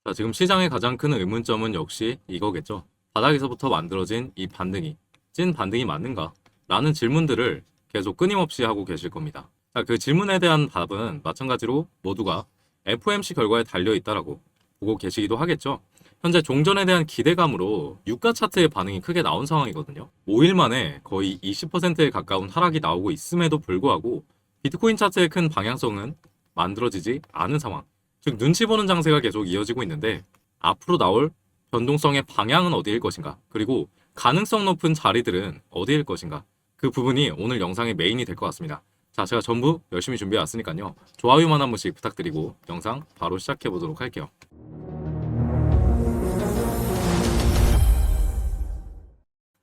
자, 지금 시장의 가장 큰 의문점은 역시 이거겠죠. 바닥에서부터 만들어진 이 반등이 찐 반등이 맞는가? 라는 질문들을 계속 끊임없이 하고 계실 겁니다. 자, 그 질문에 대한 답은 마찬가지로 모두가 FOMC 결과에 달려 있다라고 보고 계시기도 하겠죠. 현재 종전에 대한 기대감으로 유가 차트의 반응이 크게 나온 상황이거든요. 5일 만에 거의 20%에 가까운 하락이 나오고 있음에도 불구하고 비트코인 차트의 큰 방향성은 만들어지지 않은 상황. 즉 눈치 보는 장세가 계속 이어지고 있는데 앞으로 나올 변동성의 방향은 어디일 것인가? 그리고 가능성 높은 자리들은 어디일 것인가? 그 부분이 오늘 영상의 메인이 될 것 같습니다. 자, 제가 전부 열심히 준비해 왔으니까요. 좋아요만 한 번씩 부탁드리고 영상 바로 시작해 보도록 할게요.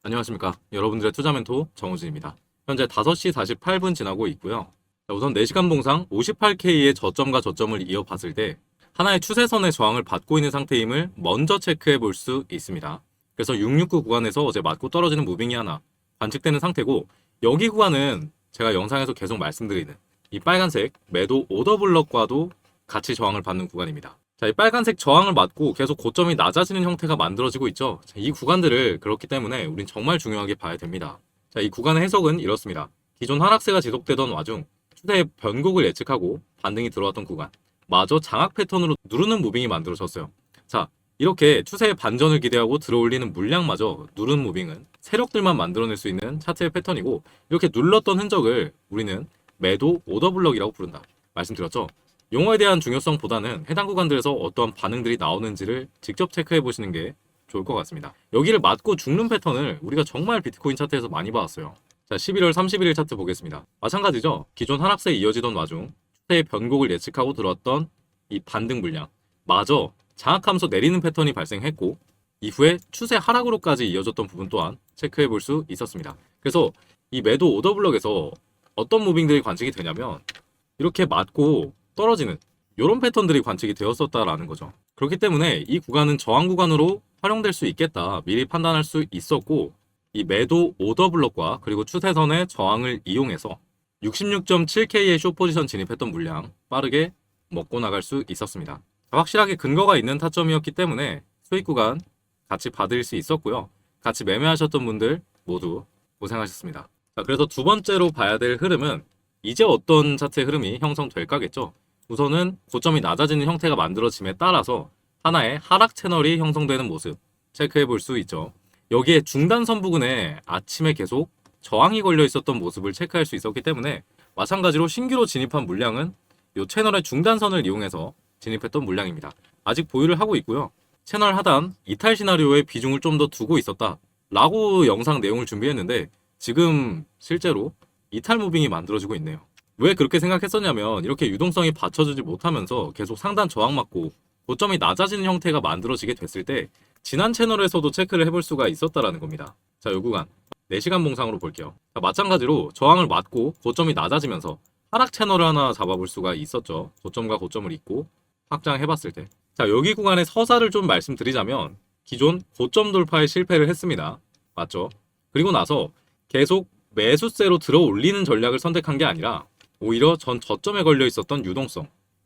안녕하십니까. 여러분들의 투자 멘토 정우진입니다. 현재 5시 48분 지나고 있고요. 자, 우선 4시간 봉상 58K의 저점과 저점을 이어봤을 때 하나의 추세선의 저항을 받고 있는 상태임을 먼저 체크해 볼 수 있습니다. 그래서 669 구간에서 어제 맞고 떨어지는 무빙이 하나 관측되는 상태고, 여기 구간은 제가 영상에서 계속 말씀드리는 이 빨간색 매도 오더블럭과도 같이 저항을 받는 구간입니다. 자, 이 빨간색 저항을 맞고 계속 고점이 낮아지는 형태가 만들어지고 있죠. 자, 이 구간들을 그렇기 때문에 우린 정말 중요하게 봐야 됩니다. 자, 이 구간의 해석은 이렇습니다. 기존 하락세가 지속되던 와중 추세의 변곡을 예측하고 반등이 들어왔던 구간, 마저 장악 패턴으로 누르는 무빙이 만들어졌어요. 자, 이렇게 추세의 반전을 기대하고 들어올리는 물량마저 누르는 무빙은 세력들만 만들어낼 수 있는 차트의 패턴이고, 이렇게 눌렀던 흔적을 우리는 매도 오더블럭이라고 부른다. 말씀드렸죠? 용어에 대한 중요성보다는 해당 구간들에서 어떠한 반응들이 나오는지를 직접 체크해 보시는 게 좋을 것 같습니다. 여기를 맞고 죽는 패턴을 우리가 정말 비트코인 차트에서 많이 봐왔어요. 자, 11월 31일 차트 보겠습니다. 마찬가지죠. 기존 하락세에 이어지던 와중 추세의 변곡을 예측하고 들어왔던 이 반등 물량 마저 장악하면서 내리는 패턴이 발생했고, 이후에 추세 하락으로까지 이어졌던 부분 또한 체크해 볼 수 있었습니다. 그래서 이 매도 오더블럭에서 어떤 무빙들이 관측이 되냐면 이렇게 맞고 떨어지는 이런 패턴들이 관측이 되었었다라는 거죠. 그렇기 때문에 이 구간은 저항 구간으로 활용될 수 있겠다 미리 판단할 수 있었고, 이 매도 오더블럭과 그리고 추세선의 저항을 이용해서 66.7K의 숏 포지션 진입했던 물량 빠르게 먹고 나갈 수 있었습니다. 확실하게 근거가 있는 타점이었기 때문에 수익 구간 같이 받을 수 있었고요. 같이 매매하셨던 분들 모두 고생하셨습니다. 자, 그래서 두 번째로 봐야 될 흐름은 이제 어떤 차트의 흐름이 형성될까겠죠. 우선은 고점이 낮아지는 형태가 만들어짐에 따라서 하나의 하락 채널이 형성되는 모습 체크해 볼 수 있죠. 여기에 중단선 부근에 아침에 계속 저항이 걸려 있었던 모습을 체크할 수 있었기 때문에 마찬가지로 신규로 진입한 물량은 이 채널의 중단선을 이용해서 진입했던 물량입니다. 아직 보유를 하고 있고요. 채널 하단 이탈 시나리오에 비중을 좀 더 두고 있었다 라고 영상 내용을 준비했는데 지금 실제로 이탈 무빙이 만들어지고 있네요. 왜 그렇게 생각했었냐면 이렇게 유동성이 받쳐주지 못하면서 계속 상단 저항 맞고 고점이 낮아지는 형태가 만들어지게 됐을 때 지난 채널에서도 체크를 해볼 수가 있었다라는 겁니다. 자, 이 구간 4시간 봉상으로 볼게요. 자, 마찬가지로 저항을 맞고 고점이 낮아지면서 하락 채널을 하나 잡아볼 수가 있었죠. 고점과 고점을 잇고 확장해봤을 때. 자, 여기 구간의 서사를 좀 말씀드리자면 기존 고점 돌파에 실패를 했습니다. 맞죠? 그리고 나서 계속 매수세로 들어 올리는 전략을 선택한 게 아니라 오히려 전 저점에 걸려 있었던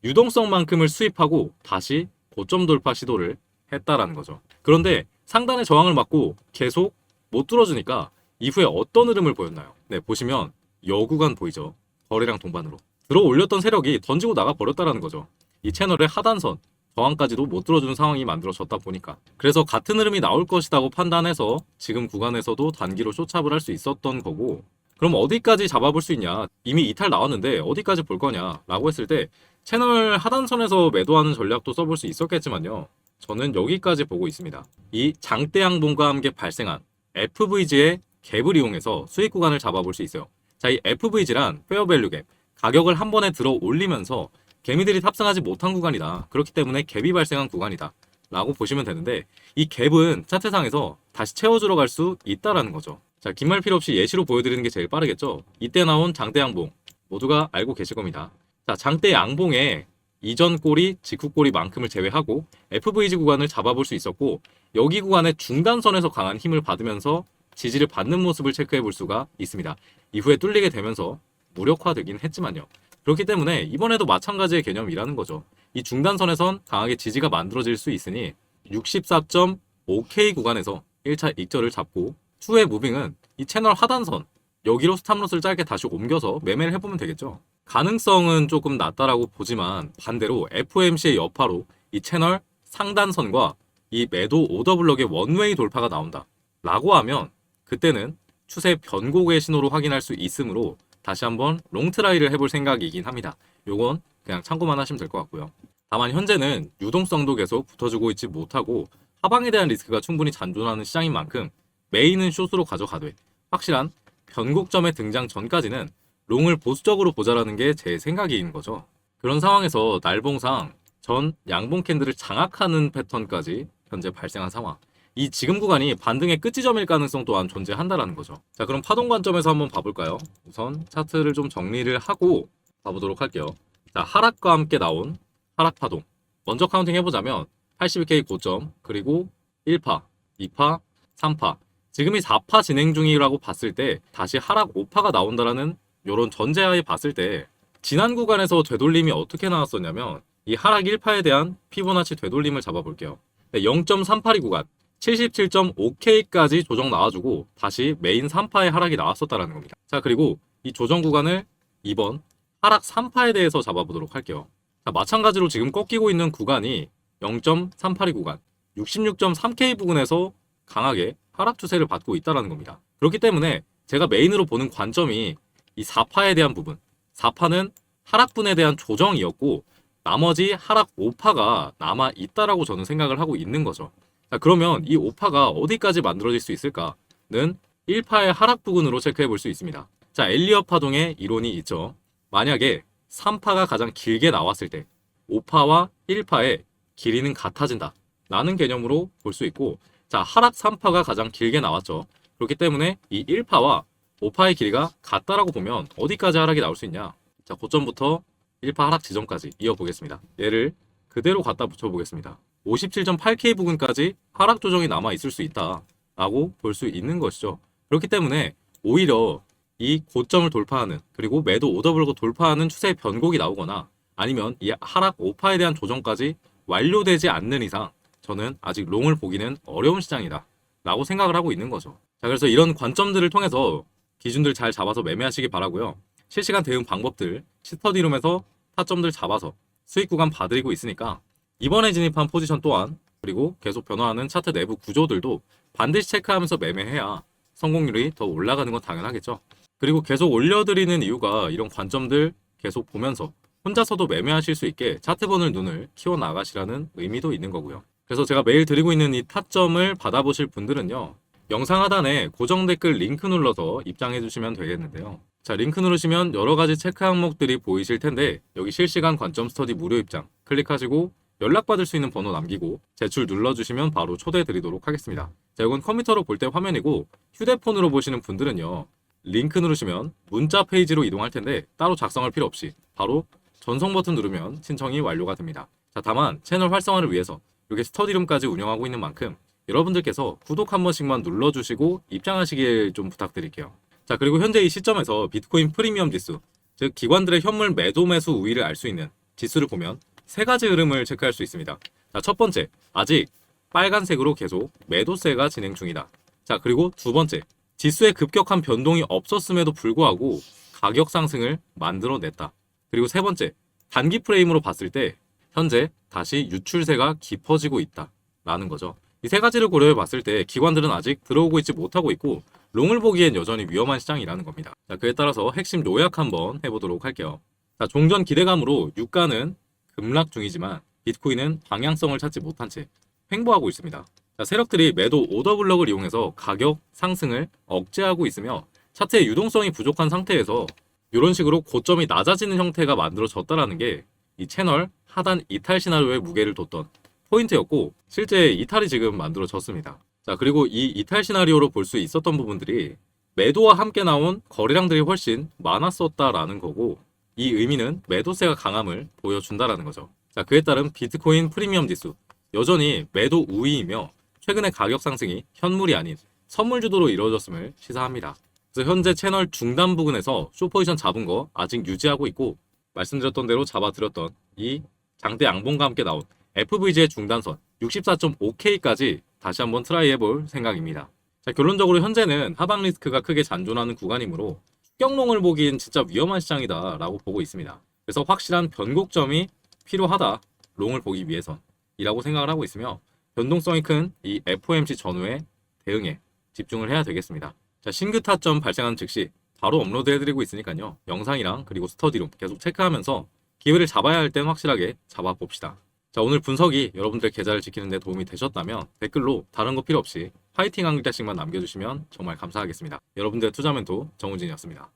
유동성만큼을 수입하고 다시 고점 돌파 시도를 했다라는 거죠. 그런데 상단의 저항을 맞고 계속 못 뚫어주니까 이후에 어떤 흐름을 보였나요? 네, 보시면 여 구간 보이죠? 거래량 동반으로 들어 올렸던 세력이 던지고 나가 버렸다라는 거죠. 이 채널의 하단선 저항까지도 못 뚫어주는 상황이 만들어졌다 보니까, 그래서 같은 흐름이 나올 것이라고 판단해서 지금 구간에서도 단기로 숏잡을 할 수 있었던 거고, 그럼 어디까지 잡아볼 수 있냐, 이미 이탈 나왔는데 어디까지 볼 거냐 라고 했을 때 채널 하단선에서 매도하는 전략도 써볼 수 있었겠지만요, 저는 여기까지 보고 있습니다. 이 장대 양봉과 함께 발생한 FVG의 갭을 이용해서 수익 구간을 잡아볼 수 있어요. 자, 이 FVG란 페어밸류 갭, 가격을 한 번에 들어 올리면서 개미들이 탑승하지 못한 구간이다. 그렇기 때문에 갭이 발생한 구간이다 라고 보시면 되는데, 이 갭은 차트상에서 다시 채워주러 갈 수 있다라는 거죠. 자, 긴 말 필요 없이 예시로 보여드리는 게 제일 빠르겠죠. 이때 나온 장대 양봉 모두가 알고 계실 겁니다. 자, 장대 양봉의 이전 꼬리, 직후 꼬리만큼을 제외하고 FVG 구간을 잡아볼 수 있었고, 여기 구간의 중단선에서 강한 힘을 받으면서 지지를 받는 모습을 체크해 볼 수가 있습니다. 이후에 뚫리게 되면서 무력화되긴 했지만요. 그렇기 때문에 이번에도 마찬가지의 개념이라는 거죠. 이 중단선에선 강하게 지지가 만들어질 수 있으니 64.5K 구간에서 1차 익절을 잡고 추후의 무빙은 이 채널 하단선 여기로 스탑로스를 짧게 다시 옮겨서 매매를 해보면 되겠죠. 가능성은 조금 낮다라고 보지만 반대로 FOMC의 여파로 이 채널 상단선과 이 매도 오더블럭의 원웨이 돌파가 나온다 라고 하면 그때는 추세 변곡의 신호로 확인할 수 있으므로 다시 한번 롱트라이를 해볼 생각이긴 합니다. 요건 그냥 참고만 하시면 될 것 같고요. 다만 현재는 유동성도 계속 붙어주고 있지 못하고 하방에 대한 리스크가 충분히 잔존하는 시장인 만큼 메인은 숏으로 가져가되 확실한 변곡점의 등장 전까지는 롱을 보수적으로 보자라는 게 제 생각인 거죠. 그런 상황에서 날봉상 전 양봉 캔들을 장악하는 패턴까지 현재 발생한 상황. 이 지금 구간이 반등의 끝지점일 가능성 또한 존재한다라는 거죠. 자, 그럼 파동 관점에서 한번 봐볼까요? 우선 차트를 좀 정리를 하고 봐보도록 할게요. 자, 하락과 함께 나온 하락 파동. 먼저 카운팅 해보자면 82K 고점, 그리고 1파, 2파, 3파. 지금이 4파 진행 중이라고 봤을 때 다시 하락 5파가 나온다라는 이런 전제하에 봤을 때 지난 구간에서 되돌림이 어떻게 나왔었냐면 이 하락 1파에 대한 피보나치 되돌림을 잡아볼게요. 0.382 구간 77.5K까지 조정 나와주고 다시 메인 3파의 하락이 나왔었다는 겁니다. 자, 그리고 이 조정 구간을 이번 하락 3파에 대해서 잡아보도록 할게요. 자, 마찬가지로 지금 꺾이고 있는 구간이 0.382 구간 66.3K 부근에서 강하게 하락 추세를 받고 있다는 겁니다. 그렇기 때문에 제가 메인으로 보는 관점이 이 4파에 대한 부분, 4파는 하락분에 대한 조정이었고 나머지 하락 5파가 남아 있다라고 저는 생각을 하고 있는 거죠. 자, 그러면 이 5파가 어디까지 만들어질 수 있을까는 1파의 하락 부근으로 체크해 볼 수 있습니다. 자, 엘리엇 파동의 이론이 있죠. 만약에 3파가 가장 길게 나왔을 때 5파와 1파의 길이는 같아진다 라는 개념으로 볼 수 있고, 자, 하락 3파가 가장 길게 나왔죠. 그렇기 때문에 이 1파와 5파의 길이가 같다라고 보면 어디까지 하락이 나올 수 있냐. 자, 고점부터 1파 하락 지점까지 이어보겠습니다. 얘를 그대로 갖다 붙여보겠습니다. 57.8K 부근까지 하락 조정이 남아 있을 수 있다라고 볼 수 있는 것이죠. 그렇기 때문에 오히려 이 고점을 돌파하는, 그리고 매도 오더블럭을 돌파하는 추세의 변곡이 나오거나 아니면 이 하락 5파에 대한 조정까지 완료되지 않는 이상 저는 아직 롱을 보기는 어려운 시장이다 라고 생각을 하고 있는 거죠. 자, 그래서 이런 관점들을 통해서 기준들 잘 잡아서 매매하시기 바라고요. 실시간 대응 방법들 스터디룸에서 타점들 잡아서 수익 구간 봐드리고 있으니까 이번에 진입한 포지션 또한, 그리고 계속 변화하는 차트 내부 구조들도 반드시 체크하면서 매매해야 성공률이 더 올라가는 건 당연하겠죠. 그리고 계속 올려드리는 이유가 이런 관점들 계속 보면서 혼자서도 매매하실 수 있게 차트본을 눈을 키워나가시라는 의미도 있는 거고요. 그래서 제가 매일 드리고 있는 이 타점을 받아보실 분들은요, 영상 하단에 고정 댓글 링크 눌러서 입장해 주시면 되겠는데요. 자, 링크 누르시면 여러 가지 체크 항목들이 보이실 텐데 여기 실시간 관점 스터디 무료 입장 클릭하시고 연락받을 수 있는 번호 남기고 제출 눌러주시면 바로 초대 드리도록 하겠습니다. 자, 이건 컴퓨터로 볼 때 화면이고 휴대폰으로 보시는 분들은요, 링크 누르시면 문자 페이지로 이동할 텐데 따로 작성할 필요 없이 바로 전송 버튼 누르면 신청이 완료가 됩니다. 자, 다만 채널 활성화를 위해서 이렇게 스터디룸까지 운영하고 있는 만큼 여러분들께서 구독 한 번씩만 눌러주시고 입장하시길 좀 부탁드릴게요. 자, 그리고 현재 이 시점에서 비트코인 프리미엄 지수, 즉 기관들의 현물 매도 매수 우위를 알 수 있는 지수를 보면 세 가지 흐름을 체크할 수 있습니다. 자, 첫 번째, 아직 빨간색으로 계속 매도세가 진행 중이다. 자, 그리고 두 번째, 지수의 급격한 변동이 없었음에도 불구하고 가격 상승을 만들어냈다. 그리고 세 번째, 단기 프레임으로 봤을 때 현재 다시 유출세가 깊어지고 있다 라는 거죠. 이 세 가지를 고려해 봤을 때 기관들은 아직 들어오고 있지 못하고 있고 롱을 보기엔 여전히 위험한 시장이라는 겁니다. 자, 그에 따라서 핵심 요약 한번 해보도록 할게요. 자, 종전 기대감으로 유가는 급락 중이지만 비트코인은 방향성을 찾지 못한 채 횡보하고 있습니다. 자, 세력들이 매도 오더블럭을 이용해서 가격 상승을 억제하고 있으며 차트의 유동성이 부족한 상태에서 이런 식으로 고점이 낮아지는 형태가 만들어졌다는 게 이 채널 하단 이탈 시나리오에 무게를 뒀던 포인트였고 실제 이탈이 지금 만들어졌습니다. 자, 그리고 이 이탈 시나리오로 볼 수 있었던 부분들이 매도와 함께 나온 거래량들이 훨씬 많았었다라는 거고 이 의미는 매도세가 강함을 보여준다라는 거죠. 자, 그에 따른 비트코인 프리미엄 지수 여전히 매도 우위이며 최근의 가격 상승이 현물이 아닌 선물 주도로 이루어졌음을 시사합니다. 그래서 현재 채널 중단 부근에서 숏 포지션 잡은 거 아직 유지하고 있고 말씀드렸던 대로 잡아드렸던 이 장대 양봉과 함께 나온 FVG의 중단선 64.5K까지 다시 한번 트라이 해볼 생각입니다. 자, 결론적으로 현재는 하방 리스크가 크게 잔존하는 구간이므로 추격롱을 보기엔 진짜 위험한 시장이다 라고 보고 있습니다. 그래서 확실한 변곡점이 필요하다, 롱을 보기 위해선 이라고 생각을 하고 있으며, 변동성이 큰 이 FOMC 전후의 대응에 집중을 해야 되겠습니다. 자, 신규 타점 발생하는 즉시 바로 업로드 해드리고 있으니까요. 영상이랑 그리고 스터디룸 계속 체크하면서 기회를 잡아야 할 땐 확실하게 잡아봅시다. 자, 오늘 분석이 여러분들의 계좌를 지키는 데 도움이 되셨다면 댓글로 다른 거 필요 없이 화이팅 한 글자씩만 남겨주시면 정말 감사하겠습니다. 여러분들의 투자 멘토 정우진이었습니다.